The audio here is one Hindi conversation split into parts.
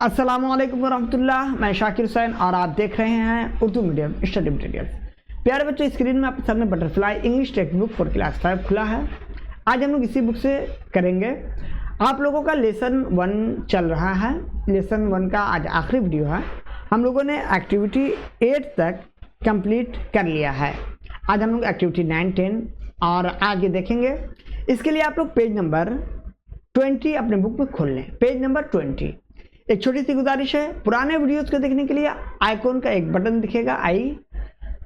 अस्सलामुअलैकुम वरहमतुल्लाह। मैं शाकिर हुसैन और आप देख रहे हैं उर्दू मीडियम स्टडी मटेरियल्स। प्यारे बच्चों, स्क्रीन में आपके सामने butterfly English text book for class 5 खुला है। आज हम लोग इसी बुक से करेंगे। आप लोगों का लेसन 1 चल रहा है। लेसन 1 का आज आखिरी वीडियो है। हम लोगों ने एक्टिविटी 8 तक कंप्लीट कर लिया है। आज हम लोग एक्टिविटी 9, 10 और आगे देखेंगे। इसके लिए आप लोग पेज नंबर 20 अपने बुक में खोल लें। Page number 20। एक छोटी सी गुजारिश है, पुराने वीडियोस को देखने के लिए आइकॉन का एक बटन दिखेगा आई,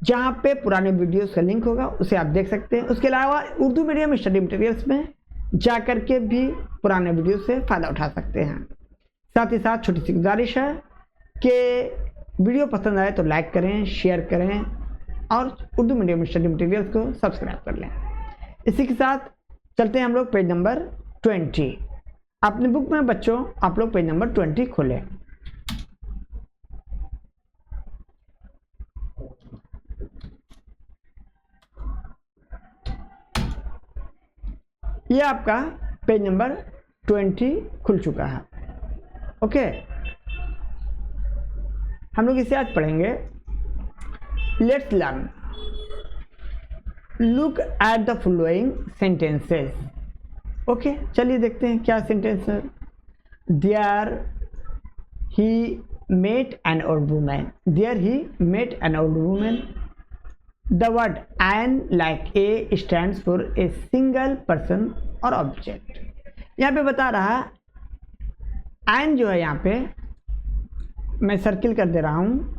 जहां पे पुराने वीडियोस का लिंक होगा, उसे आप देख सकते हैं। उसके अलावा उर्दू मीडियम स्टडी मटेरियल्स में जा करके भी पुराने वीडियो से फ़ायदा उठा सकते हैं। साथ ही साथ छोटी सी गुजारिश है कि वीडियो पसंद आए तो लाइक करें, शेयर करें और उर्दू मीडियम स्टडी मटेरियल्स को सब्सक्राइब कर लें। इसी के साथ चलते हैं हम लोग पेज नंबर 20। अपने बुक में बच्चों आप लोग पेज नंबर 20 खोलें। ये आपका पेज नंबर 20 खुल चुका है। ओके, हम लोग इसे आज पढ़ेंगे। Let's learn. Look at the following sentences. Okay, चलिए देखते हैं क्या सेंटेंस है। There he met an old woman. There he met an old woman. The word an like a stands for a single person और ऑब्जेक्ट। यहाँ पे बता रहा है एन जो है, यहाँ पे मैं सर्किल कर दे रहा हूँ।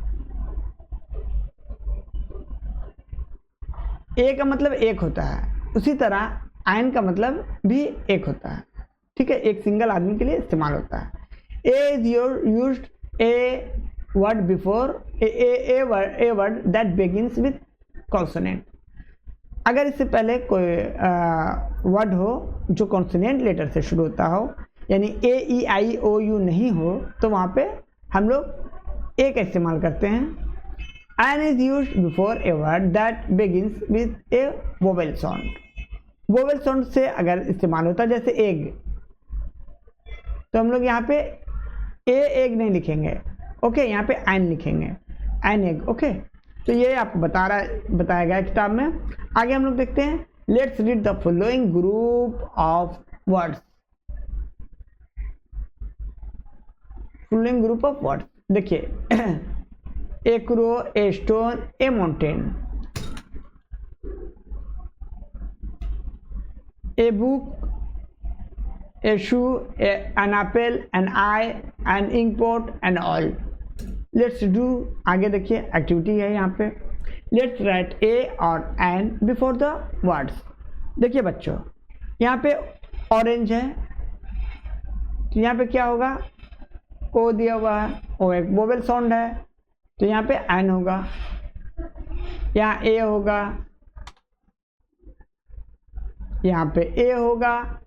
ए का मतलब एक होता है, उसी तरह एन का मतलब भी एक होता है। ठीक है, एक सिंगल आदमी के लिए इस्तेमाल होता है। A is used a word before a word that begins with consonant. अगर इससे पहले कोई वर्ड हो जो कॉन्सोनेंट लेटर से शुरू होता हो, यानी ए ई आई ओ यू नहीं हो, तो वहाँ पे हम लोग ए का इस्तेमाल करते हैं। An is used before a word that begins with a vowel sound. Vowel sound से अगर इस्तेमाल होता है, जैसे एग, तो हम लोग यहाँ पे ए एग नहीं लिखेंगे। ओके, यहाँ पे एन लिखेंगे, एन एग। ओके, तो ये आपको बताया गया किताब में। आगे हम लोग देखते हैं। Let's read the following group of words. Following group of words देखिए। A crow, a stone, a mountain. A book, a shoe, an apple, an eye, an inkpot, an all. Let's do। आगे देखिए, एक्टिविटी है यहाँ पे। Let's write a और an before the words। देखिए बच्चों, यहाँ पे ऑरेंज है, तो यहाँ पे क्या होगा, ओ दिया हुआ है, ओ एक वोवेल साउंड है, तो यहाँ पे एन होगा, यहाँ ए होगा, यहाँ पे ए होगा,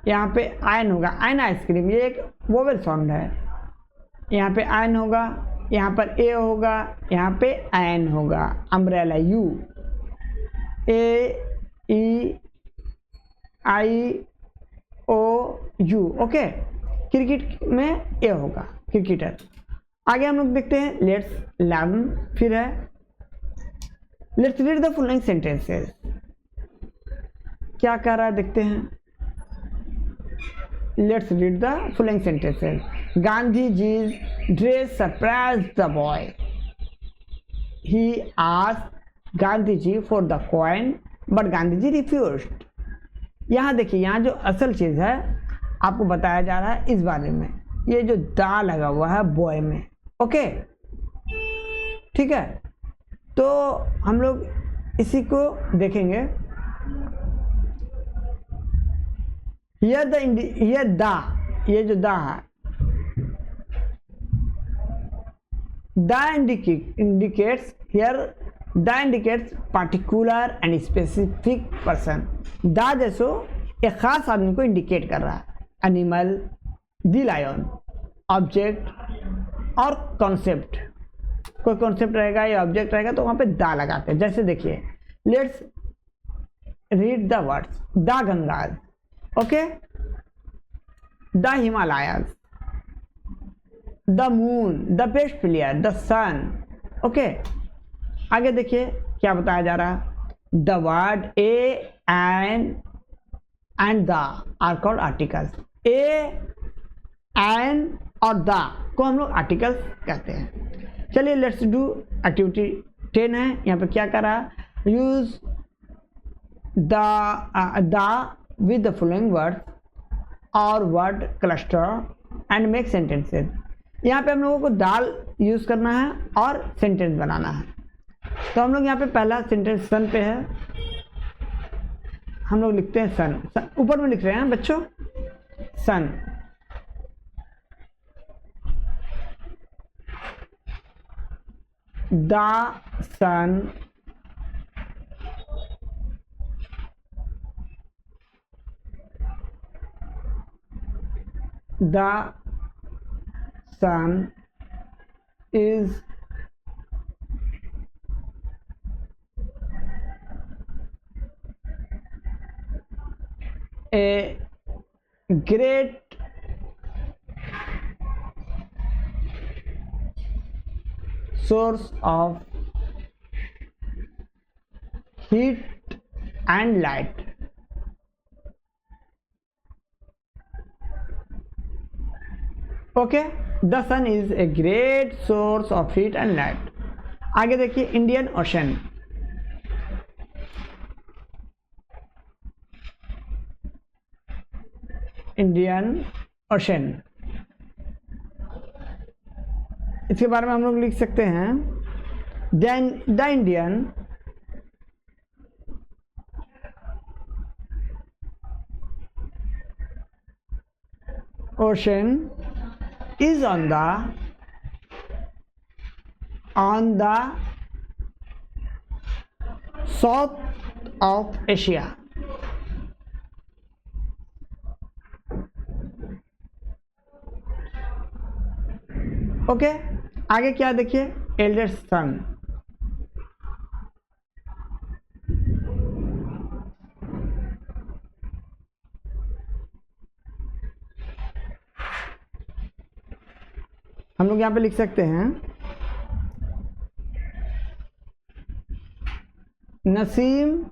यहाँ पे आयन होगा, आयन आइसक्रीम, ये एक वोवेल साउंड है। यहाँ पे आयन होगा, यहाँ पर ए होगा, यहाँ पे आयन होगा। Umbrella U, A E I O U. Okay, cricket में ए होगा, क्रिकेटर। आगे हम लोग देखते हैं। लेट्स लर्न फिर है। Let's read the following sentences. क्या कह रहा है देखते हैं। Let's read the following sentences. Gandhi ji dress surprised the boy. He asked Gandhi ji for the coin but Gandhi ji refused. यहाँ देखिए, यहाँ जो असल चीज है आपको बताया जा रहा है इस बारे में। ये जो दा लगा हुआ है बॉय में। ओके, ठीक है, तो हम लोग इसी को देखेंगे। ये जो दा है, दा indicates here, दा indicates particular and specific person। दा जैसो एक खास आदमी को इंडिकेट कर रहा है। एनिमल, द लायन, ऑब्जेक्ट और कॉन्सेप्ट। कोई कॉन्सेप्ट रहेगा या ऑब्जेक्ट रहेगा तो वहां पे दा लगाते हैं। जैसे देखिए, let's read the words. The Gangas, okay, the Himalayas, the moon, the best player, the sun. Okay, आगे देखिए क्या बताया जा रहा है। The word a and the are called articles. A an और द को हम लोग आर्टिकल्स कहते हैं। चलिए लेट्स डू एक्टिविटी 10 है। यहाँ पे क्या कर रहा है, use the with the following words और word cluster and make sentences. यहाँ पे हम लोगों को दाल यूज करना है और सेंटेंस बनाना है। तो हम लोग यहाँ पे पहला सेंटेंस सन पे है, हम लोग लिखते हैं सन, ऊपर में लिख रहे हैं बच्चों, sun. The sun the sun is a great source of heat and light. Okay, the sun is a great source of heat and light. आगे देखिए इंडियन ओशन। इंडियन ओशन, इसके बारे में हम लोग लिख सकते हैं the Indian ocean is on the south of Asia. Okay, आगे क्या देखिए, एल्डेस्ट सन। हम लोग यहाँ पे लिख सकते हैं Naseem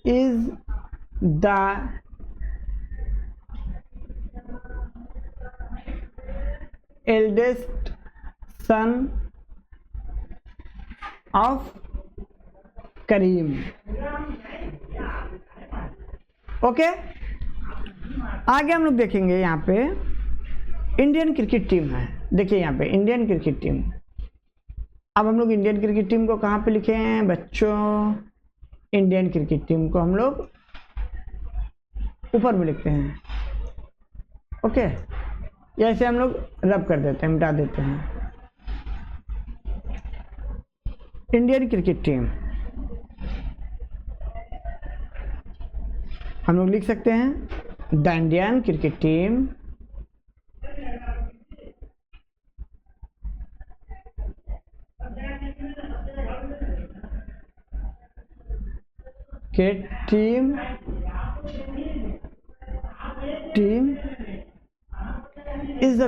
is the eldest son of Karim. Okay, आगे हम लोग देखेंगे यहाँ पे इंडियन क्रिकेट टीम है। देखिए यहाँ पे इंडियन क्रिकेट टीम। अब हम लोग इंडियन क्रिकेट टीम को कहाँ पे लिखे हैं बच्चों, इंडियन क्रिकेट टीम को हम लोग ऊपर में लिखते हैं। ओके, ऐसे हम लोग रब कर देते हैं, मिटा देते हैं। इंडियन क्रिकेट टीम हम लोग लिख सकते हैं the Indian cricket team team is the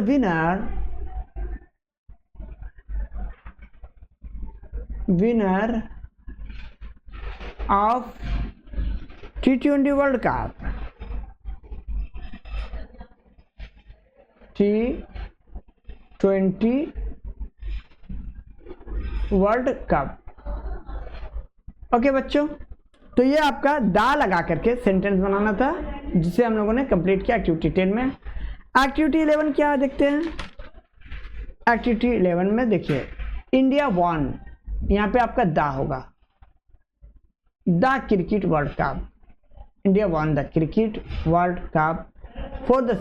winner of T20 World Cup. T20 world cup. Okay बच्चों, तो ये आपका दा लगा करके सेंटेंस बनाना था, जिसे हम लोगों ने कंप्लीट किया एक्टिविटी 10 में। एक्टिविटी 11 क्या देखते हैं। एक्टिविटी 11 में देखिए इंडिया वन, यहाँ पे आपका दा होगा, the cricket world cup. India one the cricket world cup for the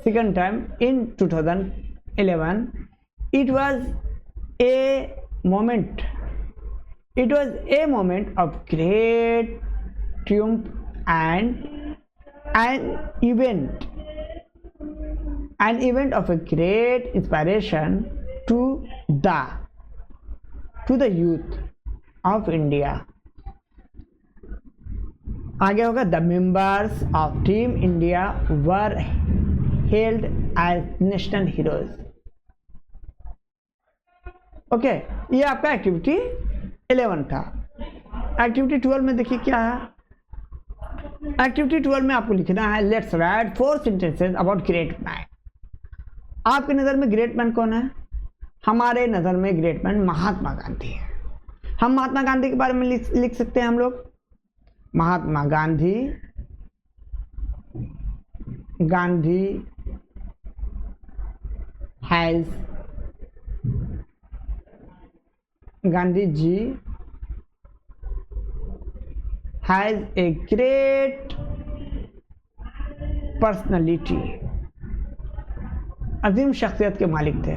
second time in 2011। It was a moment, it was a moment of great triumph and an event of a great inspiration to the youth of India. आगे होगा the members of Team India were hailed as national heroes. Okay, ये आपका एक्टिविटी 11 था। एक्टिविटी 12 में देखिए क्या है। एक्टिविटी 12 में आपको लिखना है let's write 4 sentences about great man. आपकी नज़र में ग्रेट मैन कौन है? हमारे नज़र में ग्रेट मैन महात्मा गांधी है। हम महात्मा गांधी के बारे में लिख सकते हैं हम लोग, Mahatma Gandhi has, Gandhi ji has a great personality, अजीम शख्सियत के मालिक थे।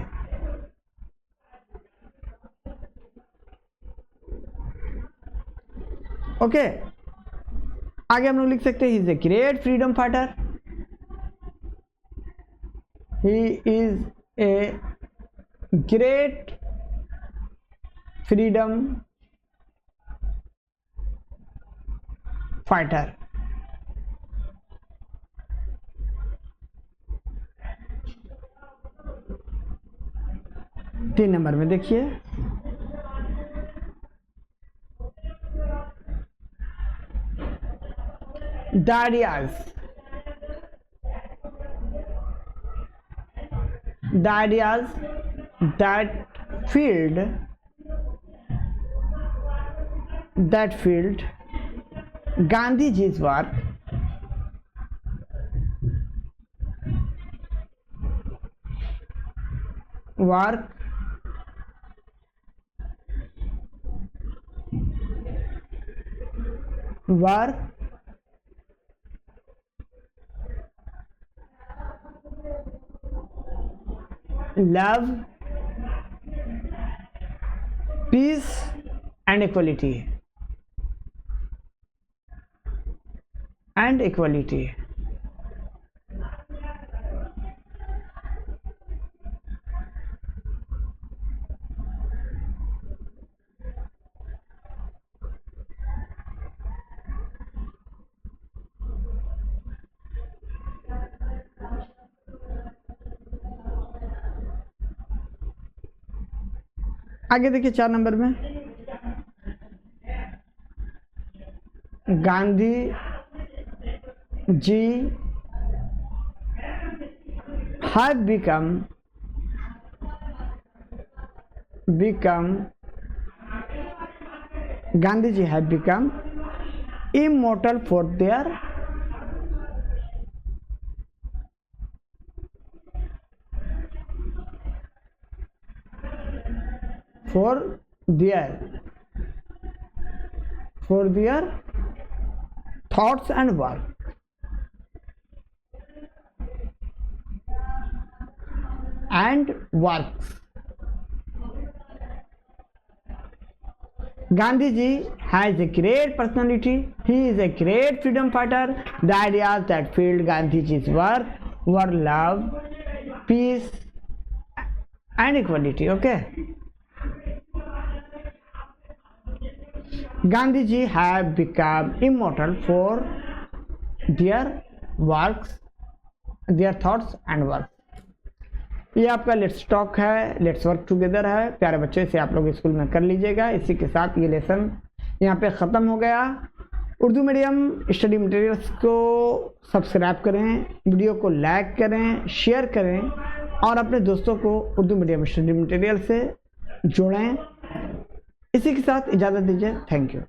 ओके, आगे हम लोग लिख सकते हैं he is a great freedom fighter, he is a great freedom fighter. तीन नंबर में देखिए the ideas that filled Gandhiji's work love, peace and equality. आगे देखिए 4 नंबर में Gandhi ji have become Gandhiji have become immortal for their thoughts and work. Gandhiji has a great personality. He is a great freedom fighter. The ideas that filled Gandhiji's work were love, peace and equality. Okay. Gandhiji have become immortal for their thoughts and works. ये आपका लेट्स टॉक है, लेट्स वर्क टुगेदर है। प्यारे बच्चों, इसे आप लोग स्कूल में कर लीजिएगा। इसी के साथ ये लेसन यहाँ पे ख़त्म हो गया। उर्दू मीडियम स्टडी मटेरियल्स को सब्सक्राइब करें, वीडियो को लाइक करें, शेयर करें और अपने दोस्तों को उर्दू मीडियम स्टडी मटेरियल से जोड़ें। इसी के साथ इजाज़त दीजिए। Thank you.